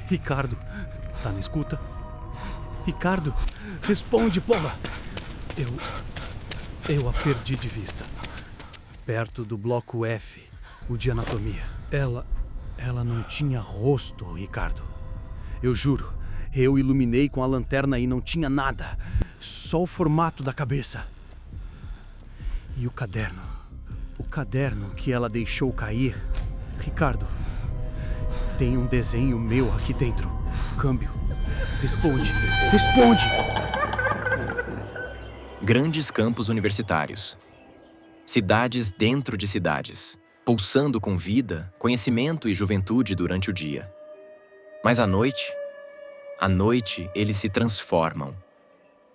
Ricardo, tá na escuta? Ricardo, responde, porra! Eu a perdi de vista. Perto do bloco F, o de anatomia. Ela não tinha rosto, Ricardo. Eu juro, eu iluminei com a lanterna e não tinha nada. Só o formato da cabeça. E o caderno. O caderno que ela deixou cair. Ricardo, tem um desenho meu aqui dentro. Câmbio. Responde. Responde! Grandes campos universitários. Cidades dentro de cidades, pulsando com vida, conhecimento e juventude durante o dia. Mas à noite eles se transformam.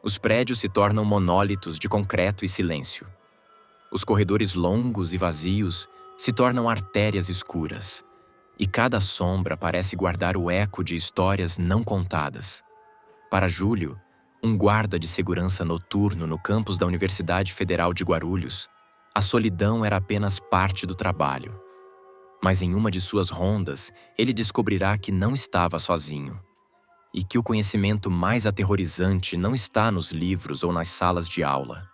Os prédios se tornam monólitos de concreto e silêncio. Os corredores longos e vazios se tornam artérias escuras, e cada sombra parece guardar o eco de histórias não contadas. Para Júlio, um guarda de segurança noturno no campus da Universidade Federal de Guarulhos, a solidão era apenas parte do trabalho. Mas em uma de suas rondas, ele descobrirá que não estava sozinho, e que o conhecimento mais aterrorizante não está nos livros ou nas salas de aula,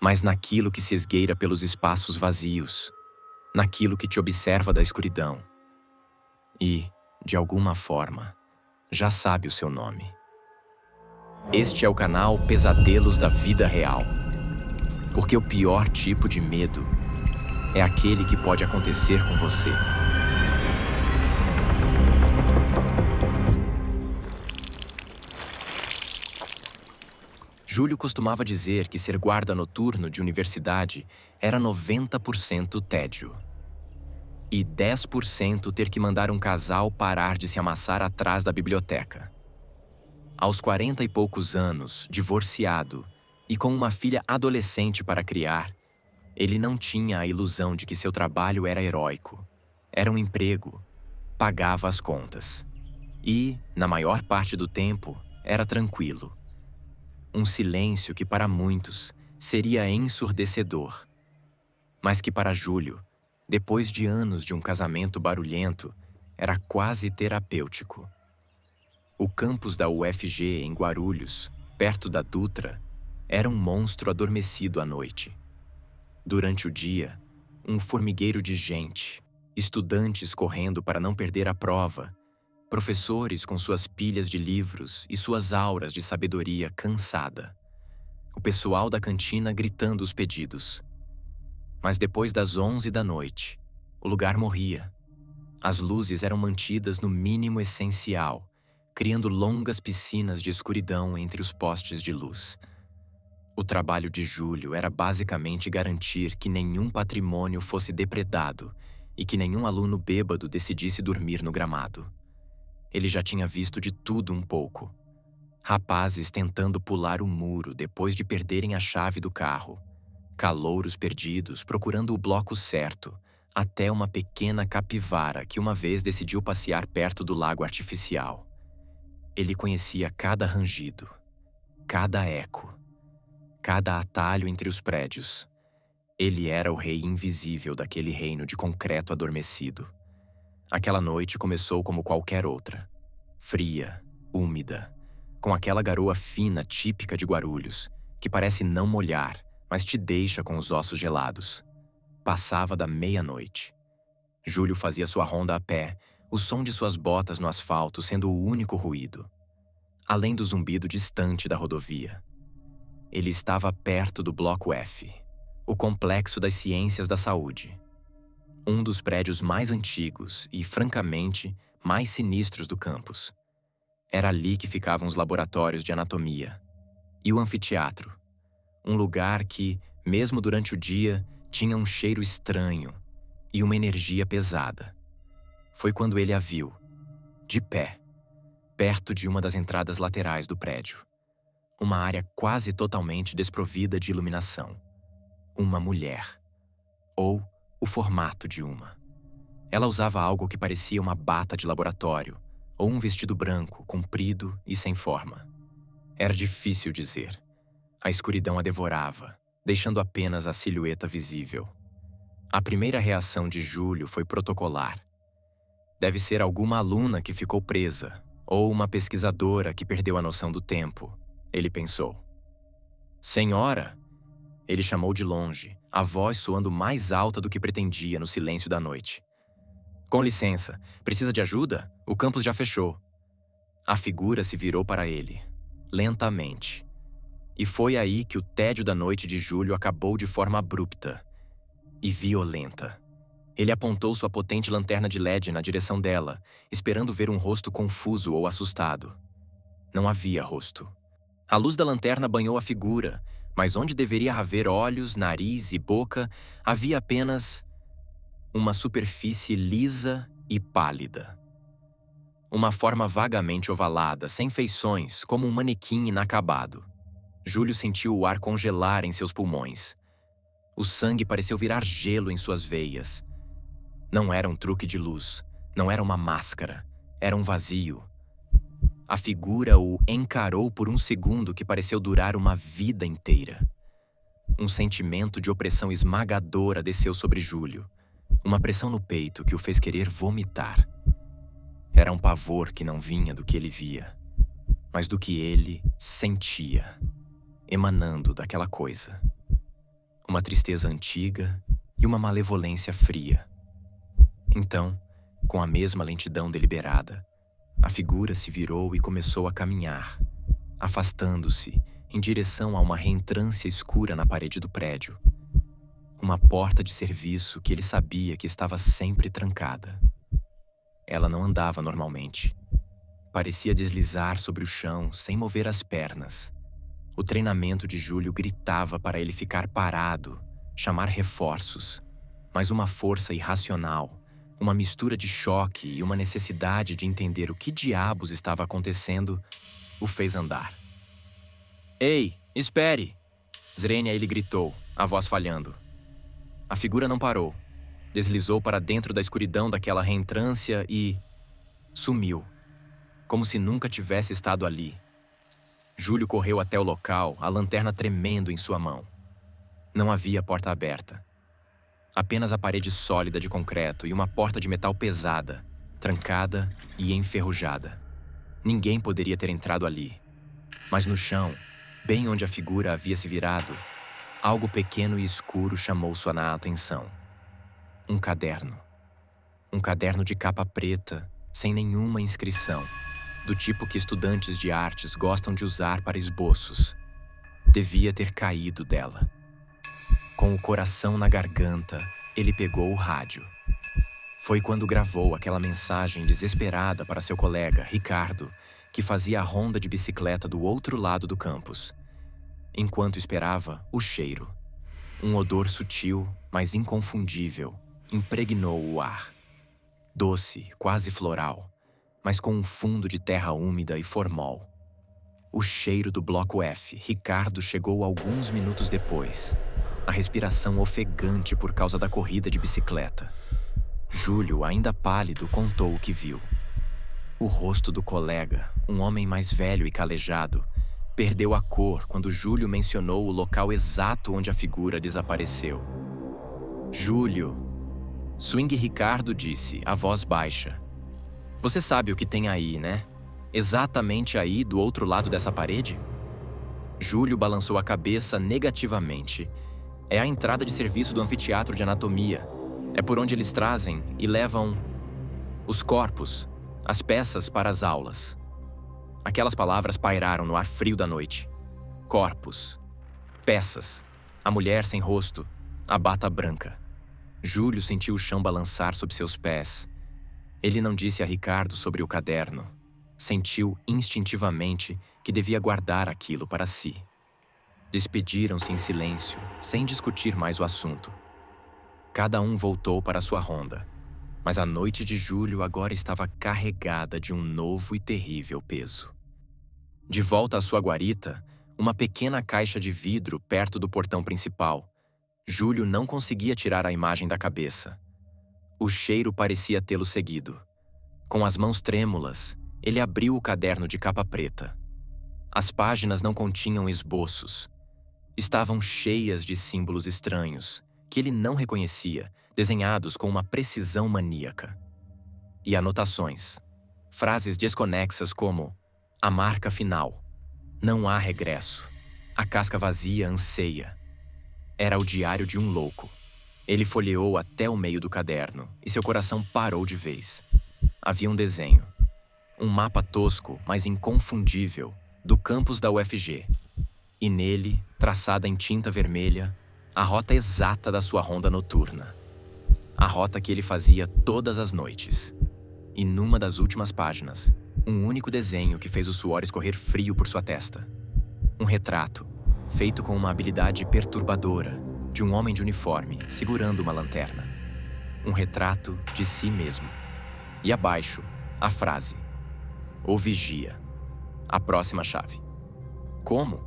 mas naquilo que se esgueira pelos espaços vazios, naquilo que te observa da escuridão. E, de alguma forma, já sabe o seu nome. Este é o canal Pesadelos da Vida Real. Porque o pior tipo de medo é aquele que pode acontecer com você. Júlio costumava dizer que ser guarda noturno de universidade era 90% tédio. E 10% ter que mandar um casal parar de se amassar atrás da biblioteca. Aos 40 e poucos anos, divorciado e com uma filha adolescente para criar, ele não tinha a ilusão de que seu trabalho era heróico. Era um emprego, pagava as contas. E, na maior parte do tempo, era tranquilo. Um silêncio que para muitos seria ensurdecedor, mas que para Júlio, depois de anos de um casamento barulhento, era quase terapêutico. O campus da UFG em Guarulhos, perto da Dutra, era um monstro adormecido à noite. Durante o dia, um formigueiro de gente, estudantes correndo para não perder a prova, professores com suas pilhas de livros e suas auras de sabedoria cansada. O pessoal da cantina gritando os pedidos. Mas depois das 11 da noite, o lugar morria. As luzes eram mantidas no mínimo essencial, criando longas piscinas de escuridão entre os postes de luz. O trabalho de Júlio era basicamente garantir que nenhum patrimônio fosse depredado e que nenhum aluno bêbado decidisse dormir no gramado. Ele já tinha visto de tudo um pouco. Rapazes tentando pular o muro depois de perderem a chave do carro. Calouros perdidos procurando o bloco certo, até uma pequena capivara que uma vez decidiu passear perto do lago artificial. Ele conhecia cada rangido, cada eco, cada atalho entre os prédios. Ele era o rei invisível daquele reino de concreto adormecido. Aquela noite começou como qualquer outra. Fria, úmida, com aquela garoa fina típica de Guarulhos, que parece não molhar, mas te deixa com os ossos gelados. Passava da meia-noite. Júlio fazia sua ronda a pé, o som de suas botas no asfalto sendo o único ruído. Além do zumbido distante da rodovia. Ele estava perto do Bloco F, o Complexo das Ciências da Saúde. Um dos prédios mais antigos e, francamente, mais sinistros do campus. Era ali que ficavam os laboratórios de anatomia. E o anfiteatro. Um lugar que, mesmo durante o dia, tinha um cheiro estranho e uma energia pesada. Foi quando ele a viu, de pé, perto de uma das entradas laterais do prédio. Uma área quase totalmente desprovida de iluminação. Uma mulher. Ou o formato de uma. Ela usava algo que parecia uma bata de laboratório, ou um vestido branco, comprido e sem forma. Era difícil dizer. A escuridão a devorava, deixando apenas a silhueta visível. A primeira reação de Júlio foi protocolar. Deve ser alguma aluna que ficou presa, ou uma pesquisadora que perdeu a noção do tempo, ele pensou. Senhora! Ele chamou de longe, a voz soando mais alta do que pretendia no silêncio da noite. Com licença, precisa de ajuda? O campus já fechou. A figura se virou para ele, lentamente. E foi aí que o tédio da noite de julho acabou de forma abrupta e violenta. Ele apontou sua potente lanterna de LED na direção dela, esperando ver um rosto confuso ou assustado. Não havia rosto. A luz da lanterna banhou a figura, mas onde deveria haver olhos, nariz e boca, havia apenas uma superfície lisa e pálida. Uma forma vagamente ovalada, sem feições, como um manequim inacabado. Júlio sentiu o ar congelar em seus pulmões. O sangue pareceu virar gelo em suas veias. Não era um truque de luz, não era uma máscara, era um vazio. A figura o encarou por um segundo que pareceu durar uma vida inteira. Um sentimento de opressão esmagadora desceu sobre Júlio, uma pressão no peito que o fez querer vomitar. Era um pavor que não vinha do que ele via, mas do que ele sentia, emanando daquela coisa. Uma tristeza antiga e uma malevolência fria. Então, com a mesma lentidão deliberada, a figura se virou e começou a caminhar, afastando-se em direção a uma reentrância escura na parede do prédio. Uma porta de serviço que ele sabia que estava sempre trancada. Ela não andava normalmente. Parecia deslizar sobre o chão sem mover as pernas. O treinamento de Júlio gritava para ele ficar parado, chamar reforços, mas uma força irracional, uma mistura de choque e uma necessidade de entender o que diabos estava acontecendo, o fez andar. Ei, espere! Zrenia ele gritou, a voz falhando. A figura não parou. Deslizou para dentro da escuridão daquela reentrância e sumiu, como se nunca tivesse estado ali. Júlio correu até o local, a lanterna tremendo em sua mão. Não havia porta aberta. Apenas a parede sólida de concreto e uma porta de metal pesada, trancada e enferrujada. Ninguém poderia ter entrado ali. Mas no chão, bem onde a figura havia se virado, algo pequeno e escuro chamou sua atenção. Um caderno. Um caderno de capa preta, sem nenhuma inscrição, do tipo que estudantes de artes gostam de usar para esboços. Devia ter caído dela. Com o coração na garganta, ele pegou o rádio. Foi quando gravou aquela mensagem desesperada para seu colega, Ricardo, que fazia a ronda de bicicleta do outro lado do campus. Enquanto esperava, o cheiro. Um odor sutil, mas inconfundível, impregnou o ar. Doce, quase floral, mas com um fundo de terra úmida e formol. O cheiro do bloco F. Ricardo chegou alguns minutos depois. A respiração ofegante por causa da corrida de bicicleta. Júlio, ainda pálido, contou o que viu. O rosto do colega, um homem mais velho e calejado, perdeu a cor quando Júlio mencionou o local exato onde a figura desapareceu. Júlio, Swing Ricardo disse, a voz baixa. Você sabe o que tem aí, né? Exatamente aí do outro lado dessa parede? Júlio balançou a cabeça negativamente. É a entrada de serviço do anfiteatro de anatomia. É por onde eles trazem e levam os corpos, as peças para as aulas. Aquelas palavras pairaram no ar frio da noite. Corpos, peças, a mulher sem rosto, a bata branca. Júlio sentiu o chão balançar sob seus pés. Ele não disse a Ricardo sobre o caderno. Sentiu instintivamente que devia guardar aquilo para si. Despediram-se em silêncio, sem discutir mais o assunto. Cada um voltou para sua ronda, mas a noite de Júlio agora estava carregada de um novo e terrível peso. De volta à sua guarita, uma pequena caixa de vidro perto do portão principal. Júlio não conseguia tirar a imagem da cabeça. O cheiro parecia tê-lo seguido. Com as mãos trêmulas, ele abriu o caderno de capa preta. As páginas não continham esboços. Estavam cheias de símbolos estranhos, que ele não reconhecia, desenhados com uma precisão maníaca. E anotações. Frases desconexas como: a marca final. Não há regresso. A casca vazia anseia. Era o diário de um louco. Ele folheou até o meio do caderno e seu coração parou de vez. Havia um desenho. Um mapa tosco, mas inconfundível, do campus da UFG. E nele, traçada em tinta vermelha, a rota exata da sua ronda noturna. A rota que ele fazia todas as noites. E numa das últimas páginas, um único desenho que fez o suor escorrer frio por sua testa. Um retrato, feito com uma habilidade perturbadora, de um homem de uniforme segurando uma lanterna. Um retrato de si mesmo. E abaixo, a frase: o vigia. A próxima chave. Como?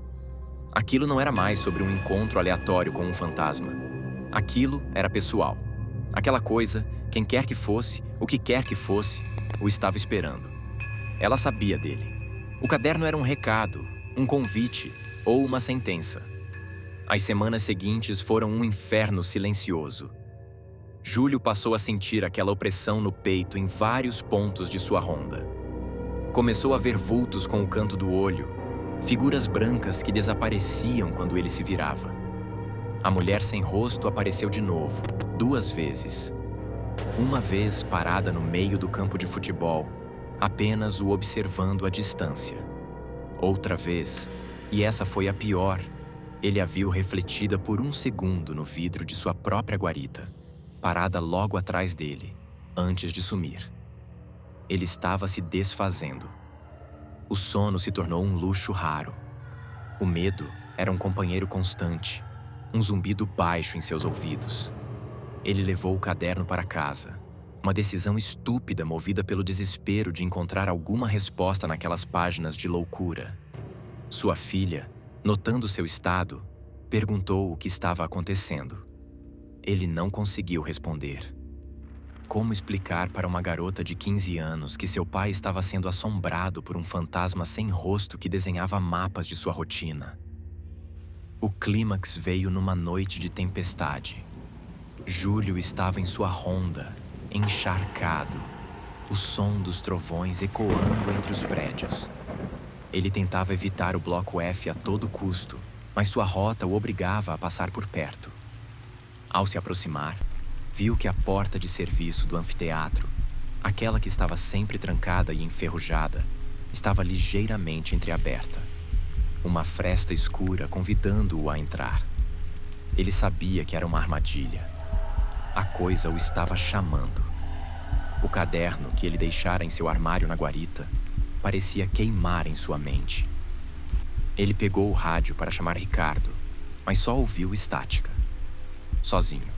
Aquilo não era mais sobre um encontro aleatório com um fantasma. Aquilo era pessoal. Aquela coisa, quem quer que fosse, o que quer que fosse, o estava esperando. Ela sabia dele. O caderno era um recado, um convite ou uma sentença. As semanas seguintes foram um inferno silencioso. Júlio passou a sentir aquela opressão no peito em vários pontos de sua ronda. Começou a ver vultos com o canto do olho, figuras brancas que desapareciam quando ele se virava. A mulher sem rosto apareceu de novo, 2 vezes. Uma vez parada no meio do campo de futebol, apenas o observando à distância. Outra vez, e essa foi a pior, ele a viu refletida por 1 segundo no vidro de sua própria guarita, parada logo atrás dele, antes de sumir. Ele estava se desfazendo. O sono se tornou um luxo raro. O medo era um companheiro constante, um zumbido baixo em seus ouvidos. Ele levou o caderno para casa, uma decisão estúpida movida pelo desespero de encontrar alguma resposta naquelas páginas de loucura. Sua filha, notando seu estado, perguntou o que estava acontecendo. Ele não conseguiu responder. Como explicar para uma garota de 15 anos que seu pai estava sendo assombrado por um fantasma sem rosto que desenhava mapas de sua rotina? O clímax veio numa noite de tempestade. Júlio estava em sua ronda, encharcado, o som dos trovões ecoando entre os prédios. Ele tentava evitar o bloco F a todo custo, mas sua rota o obrigava a passar por perto. Ao se aproximar, viu que a porta de serviço do anfiteatro, aquela que estava sempre trancada e enferrujada, estava ligeiramente entreaberta. Uma fresta escura convidando-o a entrar. Ele sabia que era uma armadilha. A coisa o estava chamando. O caderno que ele deixara em seu armário na guarita parecia queimar em sua mente. Ele pegou o rádio para chamar Ricardo, mas só ouviu estática. Sozinho.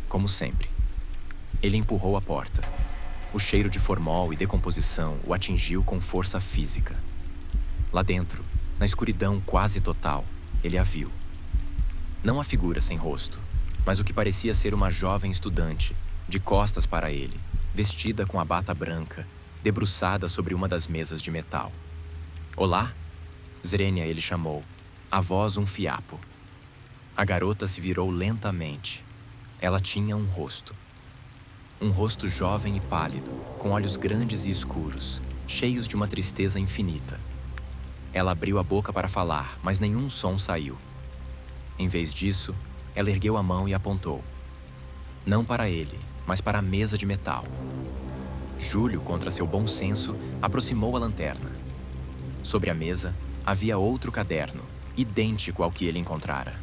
Como sempre. Ele empurrou a porta. O cheiro de formol e decomposição o atingiu com força física. Lá dentro, na escuridão quase total, ele a viu. Não a figura sem rosto, mas o que parecia ser uma jovem estudante, de costas para ele, vestida com a bata branca, debruçada sobre uma das mesas de metal. Olá? Zrenia, ele chamou, a voz um fiapo. A garota se virou lentamente. Ela tinha um rosto. Um rosto jovem e pálido, com olhos grandes e escuros, cheios de uma tristeza infinita. Ela abriu a boca para falar, mas nenhum som saiu. Em vez disso, ela ergueu a mão e apontou. Não para ele, mas para a mesa de metal. Júlio, contra seu bom senso, aproximou a lanterna. Sobre a mesa, havia outro caderno, idêntico ao que ele encontrara.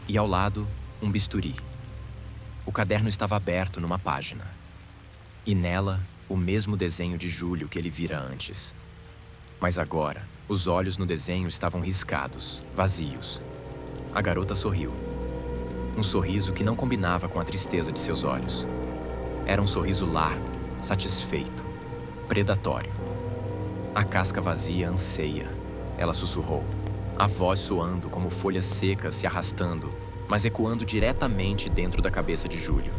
E ao lado, um bisturi. O caderno estava aberto numa página. E nela, o mesmo desenho de Júlio que ele vira antes. Mas agora, os olhos no desenho estavam riscados, vazios. A garota sorriu. Um sorriso que não combinava com a tristeza de seus olhos. Era um sorriso largo, satisfeito, predatório. A casca vazia anseia, ela sussurrou, a voz soando como folhas secas se arrastando, mas ecoando diretamente dentro da cabeça de Júlio.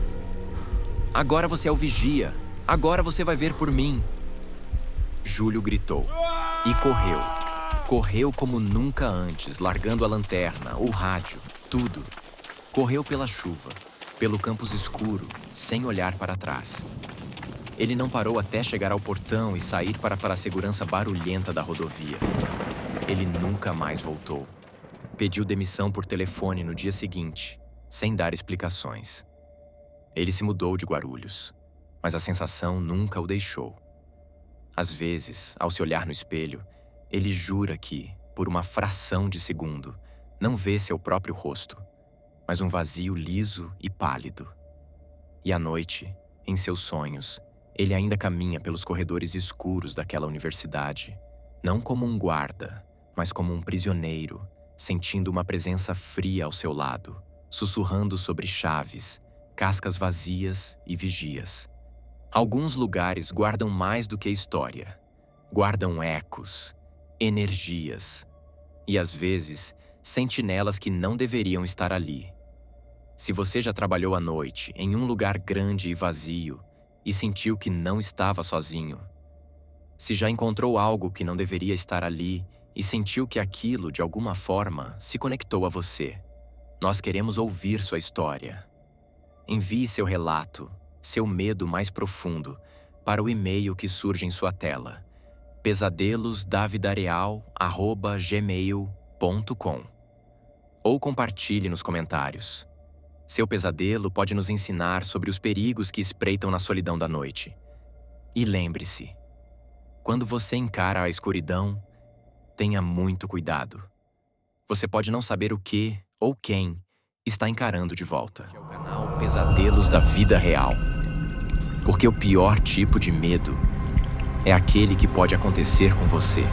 Agora você é o vigia, agora você vai ver por mim. Júlio gritou e correu. Correu como nunca antes, largando a lanterna, o rádio, tudo. Correu pela chuva, pelo campus escuro, sem olhar para trás. Ele não parou até chegar ao portão e sair para a segurança barulhenta da rodovia. Ele nunca mais voltou. Pediu demissão por telefone no dia seguinte, sem dar explicações. Ele se mudou de Guarulhos, mas a sensação nunca o deixou. Às vezes, ao se olhar no espelho, ele jura que, por uma fração de segundo, não vê seu próprio rosto, mas um vazio liso e pálido. E à noite, em seus sonhos, ele ainda caminha pelos corredores escuros daquela universidade, não como um guarda, mas como um prisioneiro, sentindo uma presença fria ao seu lado, sussurrando sobre chaves, cascas vazias e vigias. Alguns lugares guardam mais do que história. Guardam ecos, energias e, às vezes, sentinelas que não deveriam estar ali. Se você já trabalhou à noite em um lugar grande e vazio e sentiu que não estava sozinho, se já encontrou algo que não deveria estar ali e sentiu que aquilo, de alguma forma, se conectou a você, nós queremos ouvir sua história. Envie seu relato, seu medo mais profundo, para o e-mail que surge em sua tela: pesadelosdavidareal@gmail.com. Ou compartilhe nos comentários. Seu pesadelo pode nos ensinar sobre os perigos que espreitam na solidão da noite. E lembre-se, quando você encara a escuridão, tenha muito cuidado. Você pode não saber o que ou quem está encarando de volta. É o canal Pesadelos da Vida Real. Porque o pior tipo de medo é aquele que pode acontecer com você.